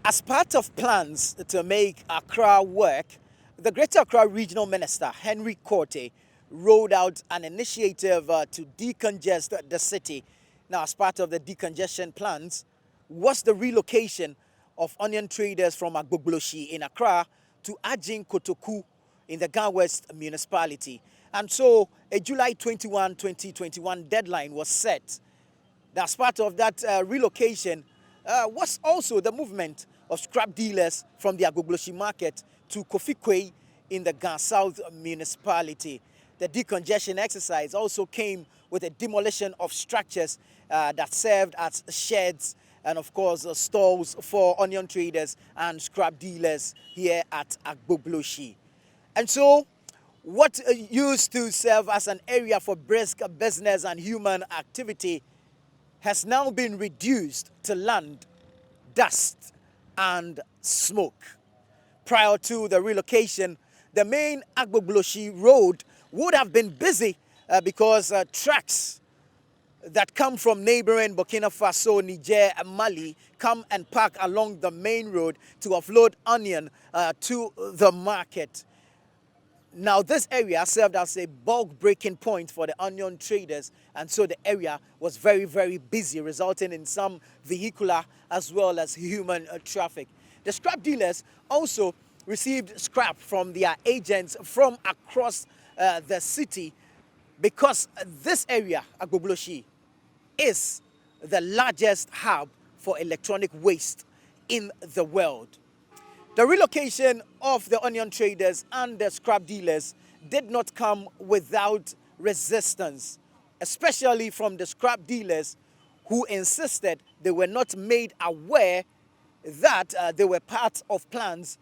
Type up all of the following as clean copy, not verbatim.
As part of plans to make Accra work, the Greater Accra Regional Minister, Henry Korte, rolled out an initiative to decongest the city. Now, as part of the decongestion plans was the relocation of onion traders from Agbogbloshie in Accra to Ajin Kotoku in the Ga West municipality. And so a July 21, 2021 deadline was set. As part of that relocation was also the movement of scrap dealers from the Agbogbloshie Market to Kofikwe in the Ga South municipality. The decongestion exercise also came with a demolition of structures that served as sheds and, of course, stalls for onion traders and scrap dealers here at Agbogbloshie. And so, what used to serve as an area for brisk business and human activity has now been reduced to land, dust, and smoke. Prior to the relocation, the main Agbogbloshie road would have been busy because trucks that come from neighboring Burkina Faso, Niger, and Mali come and park along the main road to offload onion to the market. Now, this area served as a bulk breaking point for the onion traders, and so the area was very, very busy, resulting in some vehicular as well as human traffic. The scrap dealers also received scrap from their agents from across the city because this area, Agbogbloshie, is the largest hub for electronic waste in the world. The relocation of the onion traders and the scrap dealers did not come without resistance, especially from the scrap dealers who insisted they were not made aware that they were part of plans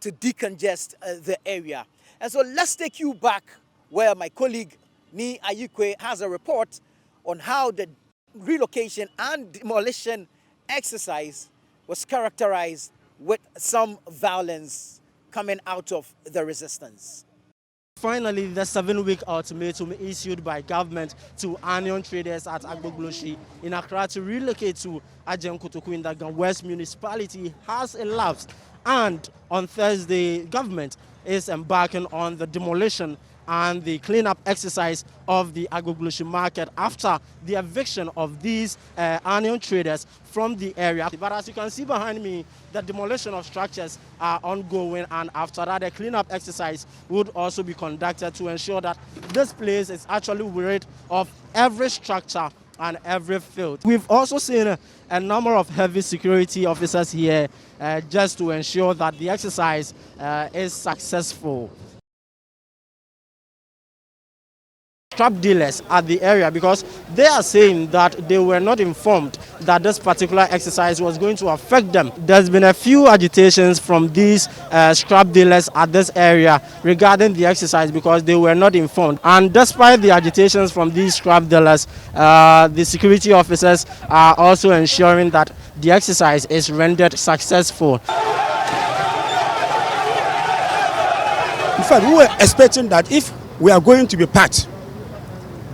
to decongest the area. And so let's take you back where my colleague Ni Ayikwe has a report on how the relocation and demolition exercise was characterized with some violence coming out of the resistance. Finally, the 7-week ultimatum issued by government to onion traders at Agbogbloshie in Accra to relocate to Ajin Kotoku in the Ga West municipality has elapsed. And on Thursday, government is embarking on the demolition and the cleanup exercise of the Agbogbloshie Market after the eviction of these onion traders from the area. But as you can see behind me, the demolition of structures are ongoing, and after that, a cleanup exercise would also be conducted to ensure that this place is actually rid of every structure and every field. We've also seen a number of heavy security officers here just to ensure that the exercise is successful. Scrap dealers at the area, because they are saying that they were not informed that this particular exercise was going to affect them. There's been a few agitations from these scrap dealers at this area regarding the exercise because they were not informed. And despite the agitations from these scrap dealers, the security officers are also ensuring that the exercise is rendered successful. In fact, we were expecting that if we are going to be part,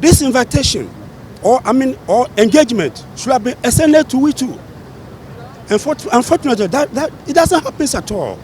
this invitation or engagement should have been extended to we too. Unfortunately, that it doesn't happen at all.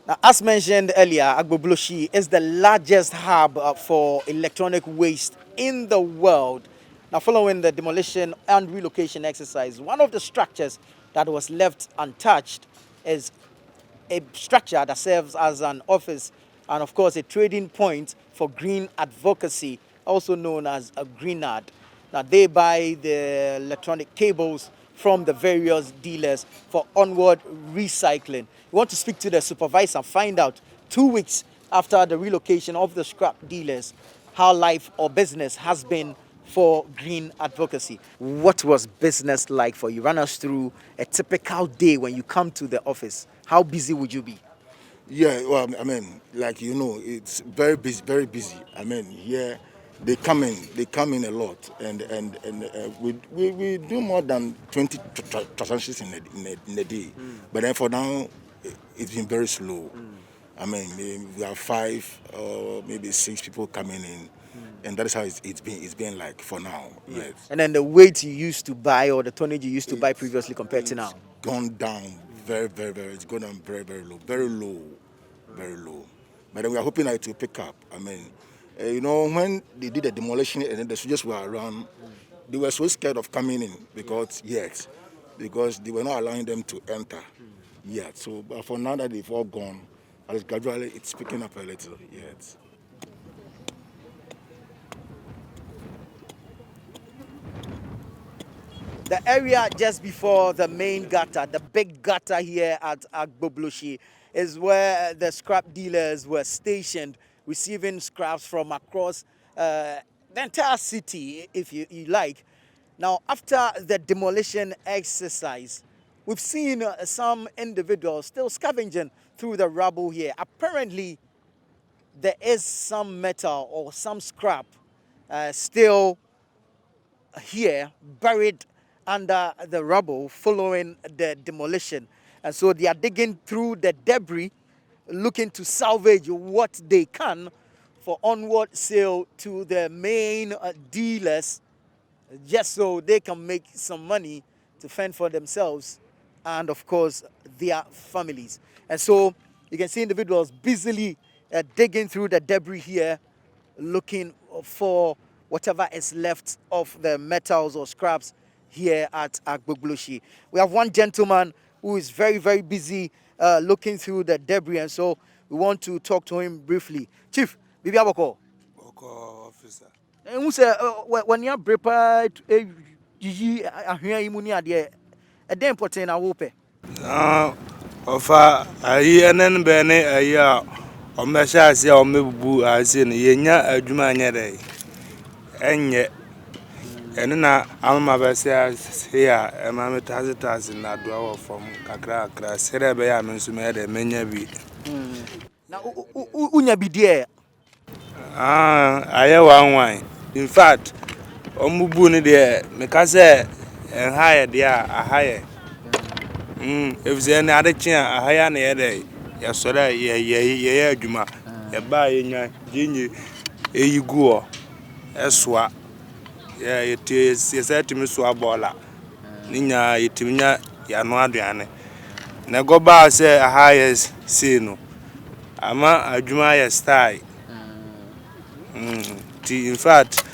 Now, as mentioned earlier, Agbogbloshie is the largest hub for electronic waste in the world. Now, following the demolition and relocation exercise, one of the structures that was left untouched is a structure that serves as an office and, of course, a trading point for green advocacy, also known as a greenad. Now, they buy the electronic cables from the various dealers for onward recycling. We want to speak to the supervisor and find out 2 weeks after the relocation of the scrap dealers how life or business has been for green advocacy. What was business like for you? Run us through a typical day when you come to the office. How busy would you be? Yeah, well, I mean, like it's very busy, very busy. I mean, here they come in a lot, and we do more than 20 transactions in a day. But then for now, it's been very slow. I mean, we have 5 or maybe 6 people coming in, and that is how it's been like for now. Yeah. Yes. And then the weight you used to buy or the tonnage you used to buy previously compared to now? Gone down very, very, very. It's gone down very, very low, very low, very low. But then we are hoping that it will pick up. I mean, when they did the demolition and then the soldiers were around, they were so scared of coming in because they were not allowing them to enter yet. So, but for now that they've all gone, gradually it's picking up a little. Yes. The area just before the main gutter, the big gutter here at Agbogbloshie, is where the scrap dealers were stationed, receiving scraps from across the entire city, if you like. Now, after the demolition exercise, we've seen some individuals still scavenging through the rubble here. Apparently, there is some metal or some scrap still here buried under the rubble following the demolition. And so they are digging through the debris, looking to salvage what they can for onward sale to the main dealers, just so they can make some money to fend for themselves and, of course, their families. And so you can see individuals busily digging through the debris here, looking for whatever is left of the metals or scraps here at Agbogbloshie. We have one gentleman who is very, very busy looking through the debris, and so we want to talk to him briefly. Chief, Bibi Aboko. Boko officer. Who say when you prepare Gigi ahia imuni ade e dey important na wo pe. Ofa ayi enen be ne ayi a o mesha ase a o mebubu ase ne yenya adwuma anya dai enye ene na amama be se ase a ema metazitazi na do awo fom kakra kakra sere be ya me nso me de menya bi Na unya bi die aye wan in fact omubu ne de meka se enhaye de a ahaye if ze na adechia ahaya na yede ya sora ye adwuma ye ba ye nya jinyi eyiguo eswa ye yete se timi so abola ninya yetimnya ya no aduane na go ba se ahaya si no ama adwuma ye style in fact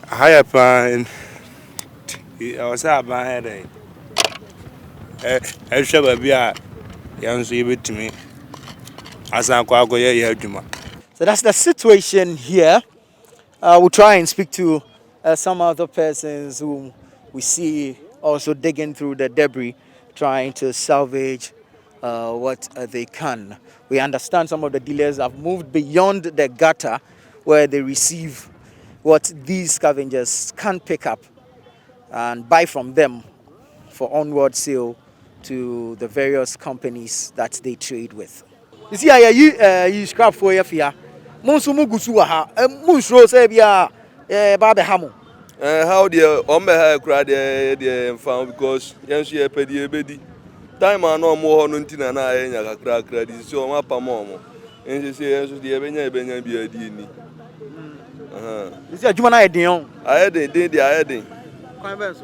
ahaya pan I was about headache. I shall be a young bit to me as I go here. So that's the situation here. We'll try and speak to some other persons whom we see also digging through the debris, trying to salvage what they can. We understand some of the dealers have moved beyond the gutter where they receive what these scavengers can pick up and buy from them for onward sale to the various companies that they trade with. You see, you scrap for your fear. Monsu mugusu ha. Monsu say bia babe hamu. How the ombe crowd the found because yes ye pedi ebedi. Time no more nuntina na enya kakra kakra di so ma pamomo. Ense say yes the ebenya bi adi ni. You see adwuma na eden on. Ayeden den dia ayeden.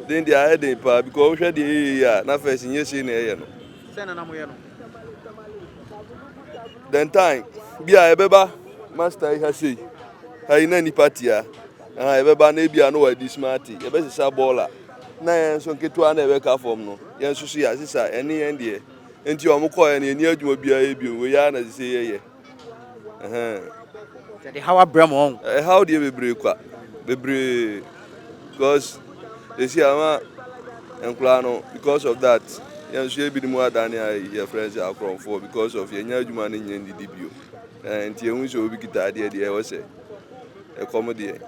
Then they are heading pa because we the na first yes na e no. Say na na mo ye no. Then time bia ebeba master ha say. Hai na ni party a. Ebeba na bia no wa di smart. Ebe sisa baller. Na yen so nketu na ebe ka form no. Yen so so ya sisa ene yen de. Enti o mo ko yen ni adwuma bia e bi we ya na say ye. The how abram on. How the bebre kwa. Bebre because they see ama and no because of that yɛn nso ebi mu adane a yɛ friends akorɔmfoɔ because of yɛn adwuma no nyɛ ndidi bio nti ehun sɛ obi kita adeɛ deɛ ɛwɔ sɛ ɛkɔm deɛ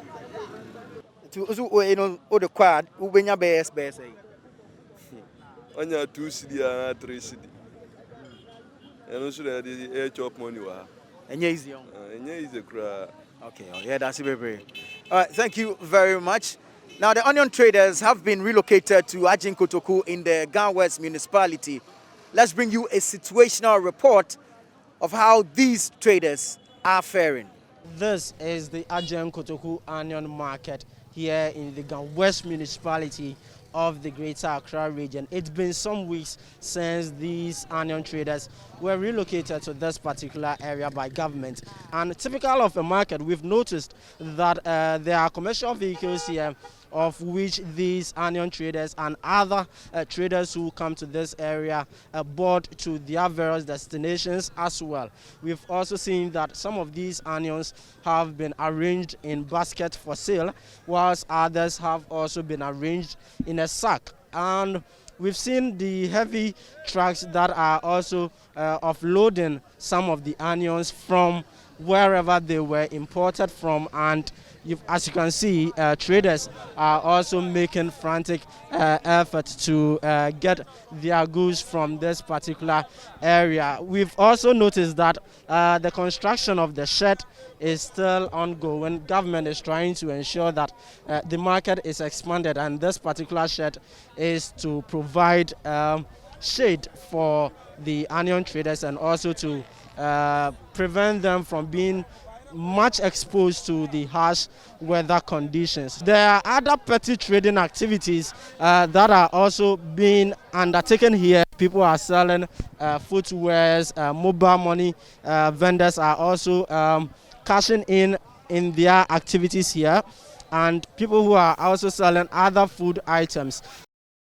So, you know, all the quad, who bring your best. ɔnya 2 cedi and 3 cedi ɛno nso na yɛde air chop money wɔ ha And yeah, easy. ɛnyɛ easy koraa. Okay, oh, yeah, that's it, baby. All right, thank you very much. Now, the onion traders have been relocated to Ajin Kotoku in the Gan West municipality. Let's bring you a situational report of how these traders are faring. This is the Agbogbloshie Kotoku Onion Market here in the Gan West municipality of the Greater Accra region. It's been some weeks since these onion traders were relocated to this particular area by government. And typical of a market, we've noticed that there are commercial vehicles here of which these onion traders and other traders who come to this area board to their various destinations as well. We've also seen that some of these onions have been arranged in baskets for sale, whilst others have also been arranged in a sack. And we've seen the heavy trucks that are also offloading some of the onions from wherever they were imported from, and as you can see, traders are also making frantic efforts to get their goods from this particular area. We've also noticed that the construction of the shed is still ongoing. Government is trying to ensure that the market is expanded, and this particular shed is to provide shade for the onion traders and also to prevent them from being much exposed to the harsh weather conditions. There are other petty trading activities that are also being undertaken here. People are selling footwears, mobile money vendors are also cashing in their activities here, and people who are also selling other food items.